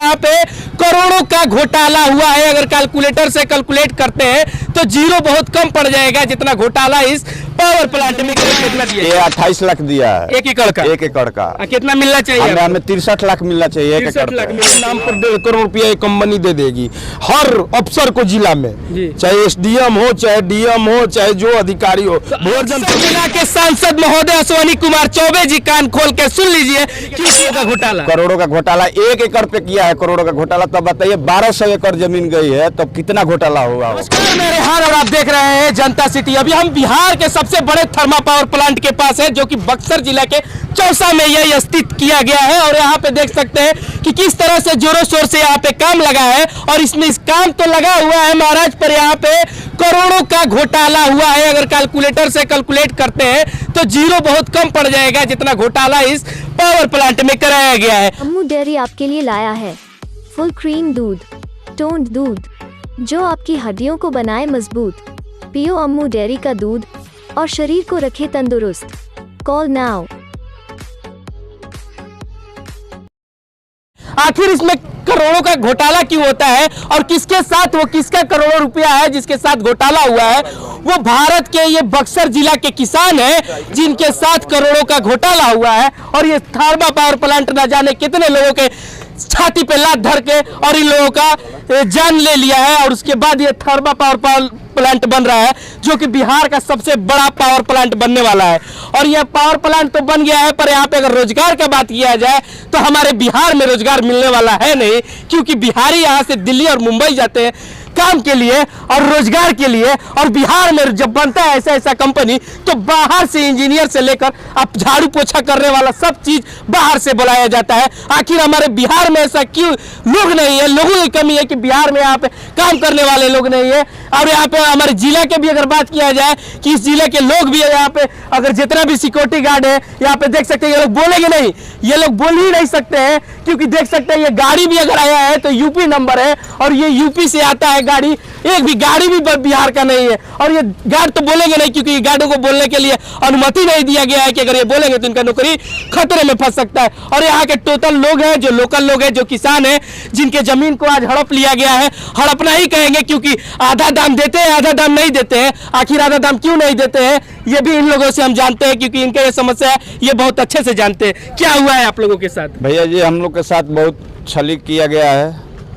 यहाँ पे करोड़ों का घोटाला हुआ है। अगर कैलकुलेटर से कैलकुलेट करते हैं तो जीरो बहुत कम पड़ जाएगा, जितना घोटाला इस पावर प्लांट में कितना दिया? ये 28 लाख दिया है 1 एकड़ का। 1 एकड़ का कितना मिलना चाहिए? हमें 63 लाख मिलना चाहिए 1 एकड़ लाख पे। नाम पर 1.5 करोड़ रुपया एक कंपनी दे देगी हर अफसर को जिला में, चाहे एसडीएम हो, चाहे डीएम हो, चाहे जो अधिकारी हो। जिला के सांसद महोदय अश्विनी कुमार चौबे जी कान खोल के सुन लीजिए किस का घोटाला। करोड़ों का घोटाला 1 एकड़ पे किया है, करोड़ों का घोटाला। तब बताइए 1200 एकड़ जमीन गई है, तब कितना घोटाला होगा? नमस्कार, मैं रेहान और आप देख रहे हैं जनता सिटी। अभी हम बिहार के सबसे बड़े थर्मा पावर प्लांट के पास है, जो कि बक्सर जिला के चौसा में यह स्थित किया गया है। और यहाँ पे देख सकते हैं कि किस तरह से जोरों शोर से यहाँ पे काम लगा है। और इसमें इस काम तो लगा हुआ है महाराज, पर यहाँ पे करोड़ों का घोटाला हुआ है। अगर कैलकुलेटर से कैलकुलेट करते हैं तो जीरो बहुत कम पड़ जाएगा, जितना घोटाला इस पावर प्लांट में कराया गया है। अमू डेयरी आपके लिए लाया है फुल क्रीम दूध, टोन्ड दूध, जो आपकी हड्डियों को बनाए मजबूत। पियो अमू डेयरी का दूध और शरीर को रखे तंदुरुस्त। Call now. आखिर इसमें करोड़ों का घोटाला क्यों होता है और किसके साथ, वो किसका करोड़ों रुपया है जिसके साथ घोटाला हुआ है? वो भारत के ये बक्सर जिला के किसान हैं जिनके साथ करोड़ों का घोटाला हुआ है। और ये थर्मा पावर प्लांट न जाने कितने लोगों के छाती पे लात धर के और इन लोगों का जान ले लिया है। और उसके बाद ये थर्मा पावर प्लांट बन रहा है, जो कि बिहार का सबसे बड़ा पावर प्लांट बनने वाला है। और यह पावर प्लांट तो बन गया है, पर यहाँ पे अगर रोजगार का बात किया जाए तो हमारे बिहार में रोजगार मिलने वाला है नहीं, क्योंकि बिहारी यहाँ से दिल्ली और मुंबई जाते हैं काम के लिए और रोजगार के लिए। और बिहार में जब बनता है ऐसा कंपनी, तो बाहर से इंजीनियर से लेकर आप झाड़ू पोछा करने वाला सब चीज बाहर से बुलाया जाता है। आखिर हमारे बिहार में ऐसा क्यों लोग नहीं है? लोगों की कमी है कि बिहार में यहाँ पे काम करने वाले लोग नहीं है। और यहाँ पे हमारे जिला के भी अगर बात किया जाए कि इस जिले के लोग भी यहाँ पे, अगर जितना भी सिक्योरिटी गार्ड है यहाँ पे देख सकते हैं, ये लोग बोलेंगे नहीं, ये लोग बोल ही नहीं सकते हैं, क्योंकि देख सकते हैं ये गाड़ी भी अगर आया है तो यूपी नंबर है और ये यूपी से आता है गाड़ी। एक भी गाड़ी भी बिहार का नहीं है। और ये गार्ड तो बोलेंगे नहीं, क्योंकि गार्डों को बोलने के लिए अनुमति नहीं दिया गया है कि अगर ये बोलेंगे तो इनका नौकरी खतरे में फंस सकता है। और यहाँ के टोटल लोग हैं, जो लोकल लोग हैं, जो किसान हैं, जिनके जमीन को आज हड़प लिया गया है। हड़पना ही कहेंगे, क्योंकि आधा दाम देते हैं, आधा दाम नहीं देते हैं। आखिर आधा दाम क्यों नहीं देते हैं, ये भी इन लोगों से हम जानते हैं, क्योंकि इनका ये समस्या है, ये बहुत अच्छे से जानते हैं। क्या हुआ है आप लोगों के साथ? भैया जी, हम लोग के साथ बहुत छलित किया गया है,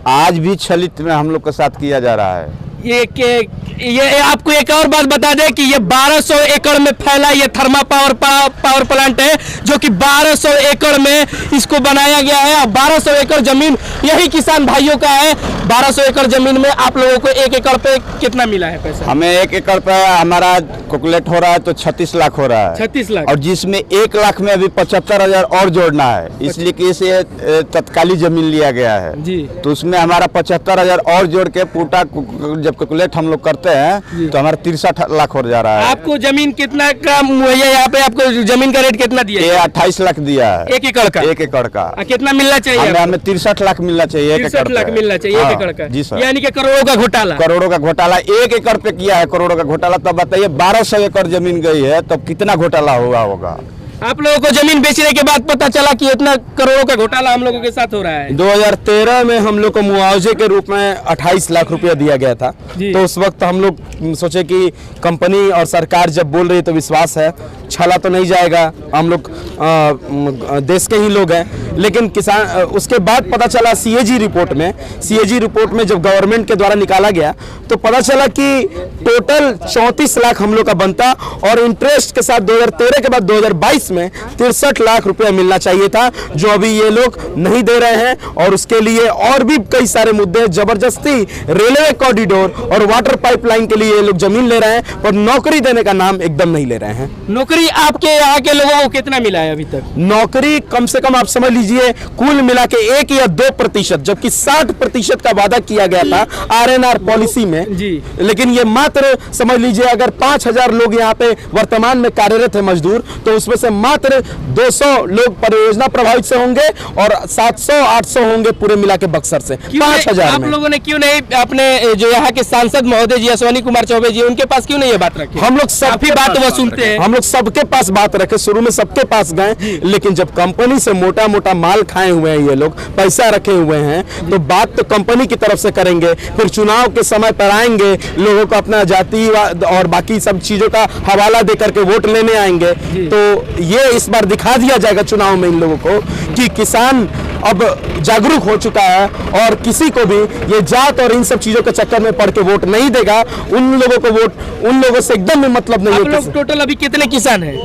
आज भी छलित में हम लोग के साथ किया जा रहा है। ये आपको एक और बात बता दें कि ये 1200 एकड़ में फैला ये थर्मा पावर प्लांट है, जो कि 1200 एकड़ में इसको बनाया गया है। और 1200 एकड़ जमीन यही किसान भाइयों का है। 1200 एकड़ जमीन में आप लोगों को 1 एकड़ पे कितना मिला है पैसा? हमें 1 एकड़ पे हमारा कैलकुलेट हो रहा है तो 36 लाख हो रहा है। 36 लाख, और जिसमें 1 लाख में अभी 75,000 और जोड़ना है, इसलिए कि इसे तत्कालीन जमीन लिया गया है जी। तो उसमें हमारा 75,000 और जोड़ के पूरा जब कैलकुलेट हम लोग करते हैं तो हमारा 63 लाख हो जा रहा है। आपको जमीन कितना का मुहैया, यहाँ पे आपको जमीन का रेट कितना दिया? ये 28 लाख दिया है 1 एकड़ का। 1 एकड़ का कितना मिलना चाहिए? हमें 63 लाख मिलना चाहिए 1 एकड़। 63 लाख मिलना चाहिए 1 एकड़ का जी सर। यानी कि करोड़ों का घोटाला। करोड़ों का घोटाला 1 एकड़ पे किया है, करोड़ों का घोटाला। तब बताइए 1200 एकड़ जमीन गई है, तब कितना घोटाला होगा? आप लोगों को जमीन बेचने के बाद पता चला कि इतना करोड़ों का घोटाला हम लोगों के साथ हो रहा है। 2013 में हम लोग को मुआवजे के रूप में 28 लाख रुपया दिया गया था। तो उस वक्त हम लोग सोचे कि कंपनी और सरकार जब बोल रही है तो विश्वास है, छला तो नहीं जाएगा, हम लोग देश के ही लोग हैं। लेकिन किसान, उसके बाद पता चला सीएजी रिपोर्ट में जब गवर्नमेंट के द्वारा निकाला गया तो पता चला कि टोटल 34 लाख हम लोग का बनता, और इंटरेस्ट के साथ 2013 के बाद 2022 में 63 लाख रुपया मिलना चाहिए था, जो अभी ये लोग नहीं दे रहे हैं। और उसके लिए और भी कई सारे मुद्दे, जबरदस्ती रेलवे कॉरिडोर और वाटर पाइपलाइन के लिए ये लोग जमीन ले रहे हैं, पर नौकरी देने का नाम एकदम नहीं ले रहे हैं। नौकरी आपके यहाँ के लोगों को कितना मिला है अभी तक? नौकरी कम से कम आप समझ लीजिए कुल मिला के 1 या 2%, जबकि 60% का वादा किया गया था आरएनआर पॉलिसी में जी। लेकिन ये मात्र समझ लीजिए, अगर 5000 लोग यहाँ पे वर्तमान में कार्यरत है मजदूर, तो उसमें से मात्र 200 लोग परियोजना प्रभावित से होंगे और 700-800 होंगे पूरे मिला के बक्सर से। 5000 आप लोगों ने क्यों नहीं अपने जो यहाँ के सांसद महोदय जी अश्विनी कुमार चौबे जी उनके पास क्यों नहीं ये बात रखी? हम लोग काफी बात वसूलते हैं। हम लोग सबके पास बात रखे, शुरू में सबके पास गए, लेकिन जब कंपनी से मोटा मोटा माल खाए हुए हैं ये लोग, पैसा रखे हुए हैं, तो बात तो कंपनी की तरफ से करेंगे। फिर चुनाव के समय पर आएंगे, लोगों को अपना जाति और बाकी सब चीजों का हवाला दे करके वोट लेने आएंगे। तो ये इस बार दिखा दिया जाएगा चुनाव में इन लोगों को कि किसान अब जागरूक हो चुका है और किसी को भी ये जात और इन सब चीजों के चक्कर में पड़ के वोट नहीं देगा। उन लोगों को वोट, उन लोगों से एकदम भी मतलब नहीं आप है। लोग टोटल अभी कितने किसान हैं?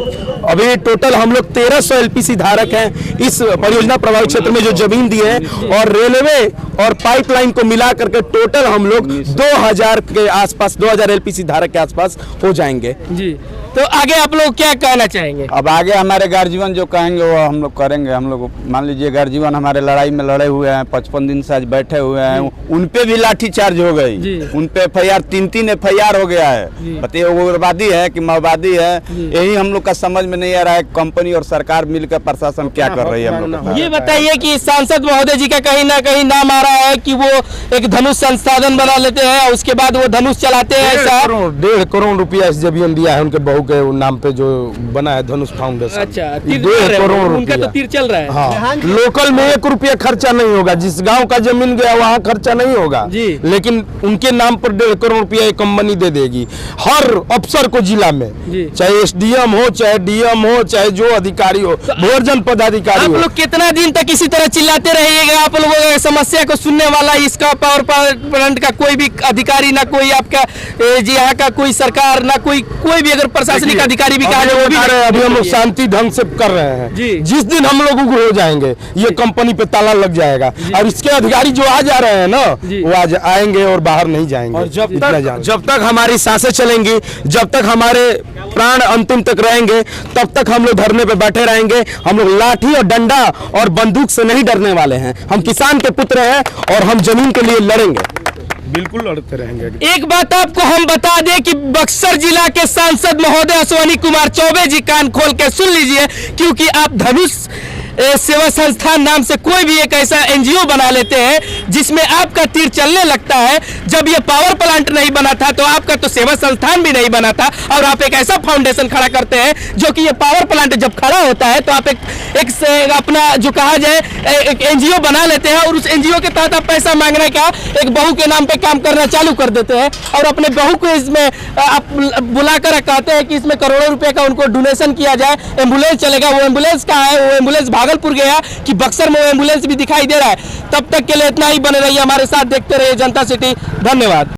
अभी टोटल हम लोग 1300 एलपीसी धारक हैं इस परियोजना प्रभावित क्षेत्र में जो जमीन दी है, और रेलवे और पाइपलाइन को मिला करके टोटल हम लोग 2000 के आसपास, 2000 एलपीसी धारक के आसपास हो जाएंगे जी। तो आगे आप लोग क्या कहना चाहेंगे? अब आगे हमारे गार्जियन जो कहेंगे वो हम लोग करेंगे। हम लोग मान लीजिए गार्जियन हमारे लड़ाई में लड़े हुए हैं, 55 दिन से आज बैठे हुए हैं, उन पे भी लाठी चार्ज हो गई, उन पे FIR 3-3 FIR हो गया है। बताइए उग्रवादी है कि माओवादी है, यही हम लोग का समझ में नहीं आ रहा है। कंपनी और सरकार मिलकर प्रशासन क्या कर रही है हम लोग। ये बताइए कि सांसद महोदय जी का कहीं ना कहीं नाम आ रहा है कि वो एक धनुष संसाधन बना लेते हैं, उसके बाद वो धनुष चलाते हैं। 1.5 करोड़ रुपया SJVN दिया है उनके बहू के नाम पे जो बना है धनुष फाउंडेशन। अच्छा, 1.5 करोड़ उनका तो तीर चल रहा है। हाँ, लोकल में 1 रुपया खर्चा नहीं होगा, जिस गांव का जमीन गया वहाँ खर्चा नहीं होगा जी। लेकिन उनके नाम पर 1.5 करोड़ रुपया एक कंपनी दे देगी हर अफसर को जिला में, चाहे SDM हो, चाहे DM हो, चाहे जो अधिकारी हो, भोजन पदाधिकारी आप हो। लोग कितना दिन तक इसी तरह चिल्लाते रहिएगा? आप लोगों की समस्या को सुनने वाला इसका पावर प्लांट का कोई भी अधिकारी, ना कोई आपका जी यहाँ का कोई सरकार, ना कोई भी अगर प्रशासनिक अधिकारी भी कहा जाए वो भी अभी हम लोग शांति ढंग से कर रहे हैं। जिस दिन हम लोग उग्र हो जाएंगे ये कंपनी पे ताला लग जाएगा और इसके अधिकारी जो आ जा रहे हैं ना वो आज आएंगे और बाहर नहीं जाएंगे। और जब तक हमारी सांसें चलेंगी, जब तक हमारे प्राण अंतिम तक रहेंगे, तब तक हम लोग धरने पे बैठे रहेंगे। हम लोग लाठी और डंडा और बंदूक से नहीं डरने वाले हैं। हम किसान के पुत्र हैं और हम जमीन के लिए लड़ेंगे, बिल्कुल लड़ते रहेंगे। एक बात आपको हम बता दें कि बक्सर जिला के सांसद महोदय अश्विनी कुमार चौबे जी, कान खोल के सुन लीजिए, क्योंकि आप धनुष सेवा संस्थान नाम से कोई भी एक ऐसा NGO बना लेते हैं जिसमें आपका तीर चलने लगता है। जब ये पावर प्लांट नहीं बना था तो आपका तो सेवा संस्थान भी नहीं बना था, और आप एक ऐसा फाउंडेशन खड़ा करते हैं जो कि ये पावर प्लांट जब खड़ा होता है तो आप एक अपना जो कहा जाए एक NGO बना लेते हैं, और उस NGO के तहत आप पैसा मांगने का एक बहू के नाम पे काम करना चालू कर देते हैं, और अपने बहू को इसमें आप बुलाकर कहते हैं कि इसमें करोड़ों रुपए का उनको डोनेशन किया जाए, एम्बुलेंस चलेगा। वो एम्बुलेंस कहाँ है? वो एम्बुलेंस भागलपुर गया कि बक्सर में वो एम्बुलेंस भी दिखाई दे रहा है। तब तक के लिए इतना ही, बने रहिए हमारे साथ, देखते रहिए जनता सिटी। धन्यवाद।